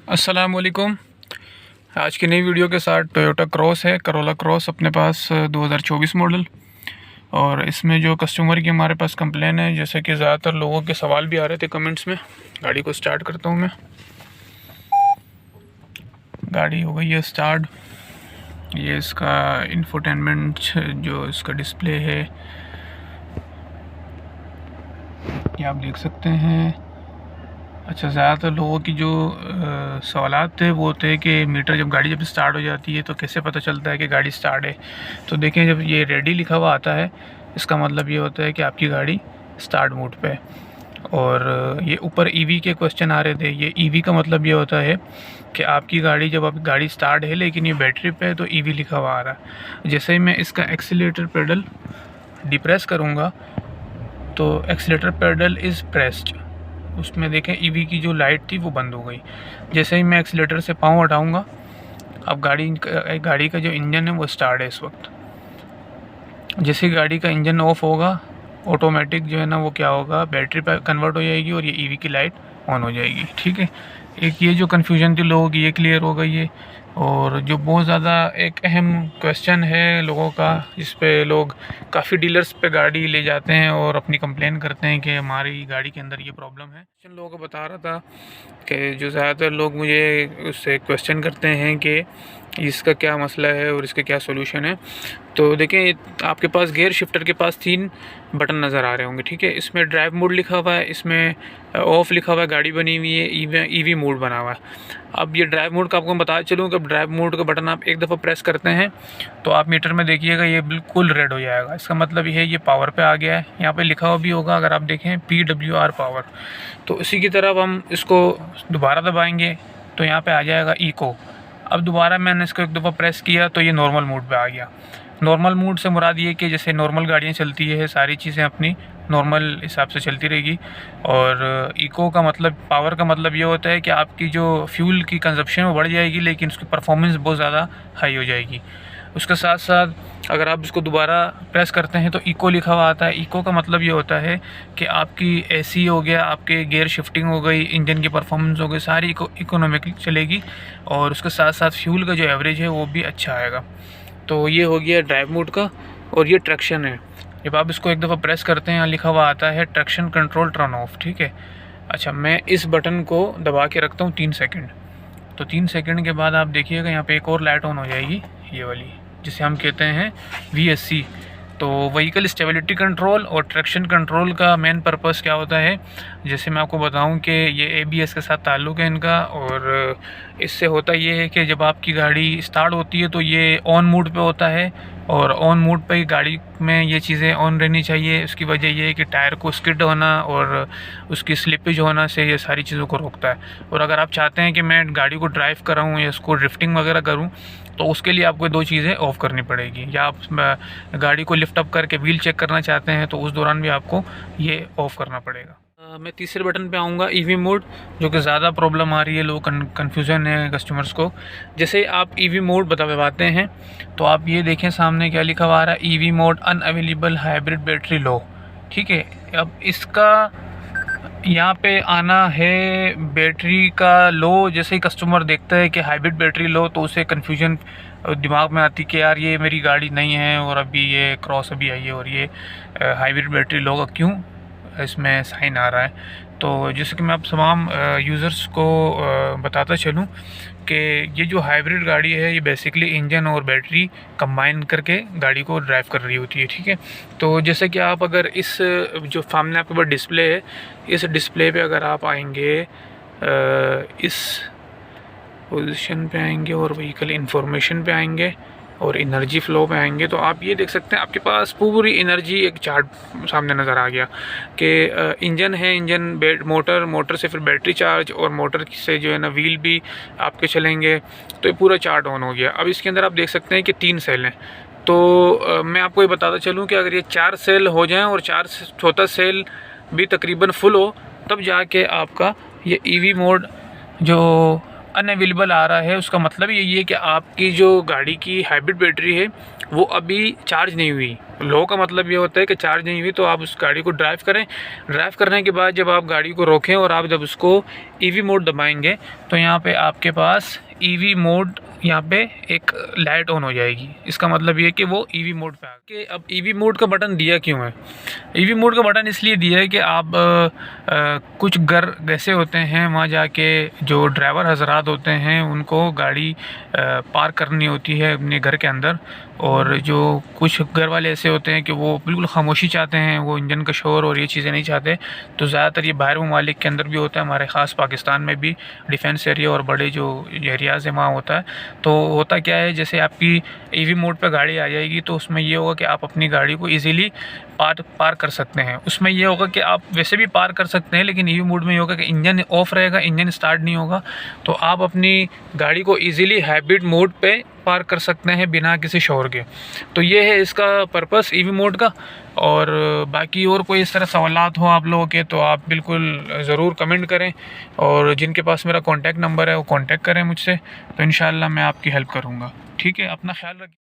अस्सलाम वालेकुम। आज की नई वीडियो के साथ टोयोटा क्रॉस है, करोला क्रॉस अपने पास 2024 मॉडल। और इसमें जो कस्टमर की हमारे पास कंप्लेन है, जैसे कि ज़्यादातर लोगों के सवाल भी आ रहे थे कमेंट्स में। गाड़ी को स्टार्ट करता हूँ मैं। गाड़ी हो गई है स्टार्ट। ये इसका इंफोटेनमेंट जो इसका डिस्प्ले है ये आप देख सकते हैं। अच्छा, ज़्यादातर लोगों की जो सवालात थे वो थे कि मीटर जब स्टार्ट हो जाती है तो कैसे पता चलता है कि गाड़ी स्टार्ट है। तो देखें, जब ये रेडी लिखा हुआ आता है इसका मतलब ये होता है कि आपकी गाड़ी स्टार्ट मोड पे है। और ये ऊपर ईवी के क्वेश्चन आ रहे थे। ये ईवी का मतलब ये होता है कि आपकी गाड़ी जब आप गाड़ी स्टार्ट है लेकिन ये बैटरी पे है तो ईवी लिखा हुआ आ रहा है। जैसे ही मैं इसका एक्सीलेटर पेडल डिप्रेस करूँगा तो एक्सीलेटर पेडल इज़ प्रेस्ड, उसमें देखें ईवी की जो लाइट थी वो बंद हो गई। जैसे ही मैं एक्सीलेटर से पाँव हटाऊंगा, अब गाड़ी का जो इंजन है वो स्टार्ट है इस वक्त। जैसे गाड़ी का इंजन ऑफ होगा, ऑटोमेटिक जो है ना वो क्या होगा, बैटरी पर कन्वर्ट हो जाएगी और ये ईवी की लाइट ऑन हो जाएगी। ठीक है, एक ये जो कन्फ्यूजन थी लोगों की ये क्लियर हो गई है। और जो बहुत ज़्यादा एक अहम क्वेश्चन है लोगों का, जिस पे लोग काफ़ी डीलर्स पे गाड़ी ले जाते हैं और अपनी कंप्लेन करते हैं कि हमारी गाड़ी के अंदर ये प्रॉब्लम है। जिन लोगों को बता रहा था कि जो ज़्यादातर लोग मुझे उससे क्वेश्चन करते हैं कि इसका क्या मसला है और इसका क्या सोल्यूशन है। तो देखें, आपके पास गियर शिफ्टर के पास 3 बटन नज़र आ रहे होंगे। ठीक है, इसमें ड्राइव मोड लिखा हुआ है, इसमें ऑफ लिखा हुआ है, गाड़ी बनी हुई है, ईवी मोड बना हुआ है। अब ये ड्राइव मोड का आपको बता चलूँ कि ड्राइव मोड का बटन आप एक दफ़ा प्रेस करते हैं तो आप मीटर में देखिएगा ये बिल्कुल रेड हो जाएगा। इसका मतलब ये है ये पावर पे आ गया है। यहाँ पे लिखा हुआ भी होगा, अगर आप देखें PWR पावर। तो इसी की तरह हम इसको दोबारा दबाएंगे तो यहाँ पे आ जाएगा इको। अब दोबारा मैंने इसको एक दफ़ा प्रेस किया तो ये नॉर्मल मोड पे आ गया। नॉर्मल मोड से मुराद ये कि जैसे नॉर्मल गाड़ियाँ चलती है, सारी चीज़ें अपनी नॉर्मल हिसाब से चलती रहेगी। और इको का मतलब, पावर का मतलब ये होता है कि आपकी जो फ्यूल की कंजप्शन वो बढ़ जाएगी लेकिन उसकी परफॉर्मेंस बहुत ज़्यादा हाई हो जाएगी। उसके साथ साथ अगर आप इसको दोबारा प्रेस करते हैं तो इको लिखा हुआ आता है। इको का मतलब ये होता है कि आपकी एसी हो गया, आपके गियर शिफ्टिंग हो गई, इंजन की परफॉर्मेंस हो गई, सारी इकोनॉमिकली चलेगी और उसके साथ साथ फ्यूल का जो एवरेज है वो भी अच्छा आएगा। तो ये हो गया ड्राइव मोड का। और ये ट्रैक्शन है। जब आप इसको एक दफ़ा प्रेस करते हैं यहाँ लिखा हुआ आता है ट्रैक्शन कंट्रोल टर्न ऑफ। ठीक है, अच्छा मैं इस बटन को दबा के रखता हूँ 3 सेकंड। तो 3 सेकंड के बाद आप देखिएगा यहाँ पे एक और लाइट ऑन हो जाएगी, ये वाली, जिसे हम कहते हैं VSC। तो व्हीकल स्टेबिलिटी कंट्रोल और ट्रैक्शन कंट्रोल का मेन पर्पस क्या होता है, जैसे मैं आपको बताऊं कि ये ABS के साथ ताल्लुक़ है इनका। और इससे होता ये है कि जब आपकी गाड़ी स्टार्ट होती है तो ये ऑन मोड पे होता है और ऑन मोड पे ही गाड़ी में ये चीज़ें ऑन रहनी चाहिए। उसकी वजह ये है कि टायर को स्किड होना और उसकी स्लिपेज होना से ये सारी चीज़ों को रोकता है। और अगर आप चाहते हैं कि मैं गाड़ी को ड्राइव कराऊँ या इसको ड्रिफ्टिंग वगैरह करूँ तो उसके लिए आपको 2 चीज़ें ऑफ़ करनी पड़ेगी। या आप गाड़ी को लिफ्ट अप करके व्हील चेक करना चाहते हैं तो उस दौरान भी आपको ये ऑफ़ करना पड़ेगा। मैं तीसरे बटन पे आऊँगा, EV मोड, जो कि ज़्यादा प्रॉब्लम आ रही है, लोग कन्फ्यूज़न है कस्टमर्स को। जैसे आप EV मोड बताते हैं तो आप ये देखें सामने क्या लिखा हुआ आ रहा है, EV mode unavailable hybrid battery low. ठीक है, अब इसका यहाँ पे आना है बैटरी का लो। जैसे ही कस्टमर देखता है कि हाइब्रिड बैटरी लो तो उसे कन्फ्यूजन दिमाग में आती कि यार ये मेरी गाड़ी नहीं है और अभी ये क्रॉस अभी आई है और ये हाइब्रिड बैटरी लो का क्यों इसमें साइन आ रहा है। तो जैसे कि मैं आप तमाम यूज़र्स को बताता चलूँ कि ये जो हाइब्रिड गाड़ी है ये बेसिकली इंजन और बैटरी कंबाइन करके गाड़ी को ड्राइव कर रही होती है। ठीक है, तो जैसे कि आप अगर इस जो सामने आपके पास डिस्प्ले है, इस डिस्प्ले पे अगर आप आएंगे, इस पोजीशन पे आएंगे और व्हीकल इंफॉर्मेशन पे आएंगे और एनर्जी फ्लो पे आएंगे तो आप ये देख सकते हैं आपके पास पूरी एनर्जी एक चार्ट सामने नज़र आ गया कि इंजन है, इंजन मोटर से फिर बैटरी चार्ज और मोटर से जो है ना व्हील भी आपके चलेंगे। तो ये पूरा चार्ट ऑन हो गया। अब इसके अंदर आप देख सकते हैं कि 3 सेल हैं। तो मैं आपको ये बताता चलूँ कि अगर ये 4 सेल हो जाएँ और चौथा सेल भी तकरीबन फुल हो तब जाके आपका ये EV मोड जो अनअवेलेबल आ रहा है, उसका मतलब यही है कि आपकी जो गाड़ी की हाइब्रिड बैटरी है वो अभी चार्ज नहीं हुई। लो का मतलब ये होता है कि चार्ज नहीं हुई तो आप उस गाड़ी को ड्राइव करें। ड्राइव करने के बाद जब आप गाड़ी को रोकें और आप जब उसको ईवी मोड दबाएंगे तो यहाँ पे आपके पास ईवी मोड यहाँ पे एक लाइट ऑन हो जाएगी। इसका मतलब ये कि वो ईवी मोड पे आ गए। अब ईवी मोड का बटन दिया क्यों है? ईवी मोड का बटन इसलिए दिया है कि आप कुछ घर ऐसे होते हैं वहाँ जाके जो ड्राइवर हजरात होते हैं उनको गाड़ी पार्क करनी होती है अपने घर के अंदर, और जो कुछ घर वाले ऐसे होते हैं कि वो बिल्कुल खामोशी चाहते हैं, वो इंजन का शोर और ये चीज़ें नहीं चाहते। तो ज़्यादातर ये बाहर ममालिक के अंदर भी होता है, हमारे ख़ास पाकिस्तान में भी डिफेंस एरिया और बड़े जो एरियाज़ हैं वहाँ होता है। तो होता क्या है, जैसे आपकी ईवी मोड पे गाड़ी आ जाएगी तो उसमें ये होगा कि आप अपनी गाड़ी को ईज़िली पार कर सकते हैं। उसमें ये होगा कि आप वैसे भी पार कर सकते हैं, लेकिन ईवी मोड में ये होगा कि इंजन ऑफ रहेगा, इंजन स्टार्ट नहीं होगा, तो आप अपनी गाड़ी को ईज़िली हाइब्रिड मोड पे पार कर सकते हैं बिना किसी शोर के। तो ये है इसका पर्पस ईवी मोड का। और बाकी और कोई इस तरह सवालात हो आप लोगों के तो आप बिल्कुल ज़रूर कमेंट करें, और जिनके पास मेरा कॉन्टैक्ट नंबर है वो कॉन्टैक्ट करें मुझसे, तो इंशाल्लाह मैं आपकी हेल्प करूँगा। ठीक है, अपना ख्याल रखिए।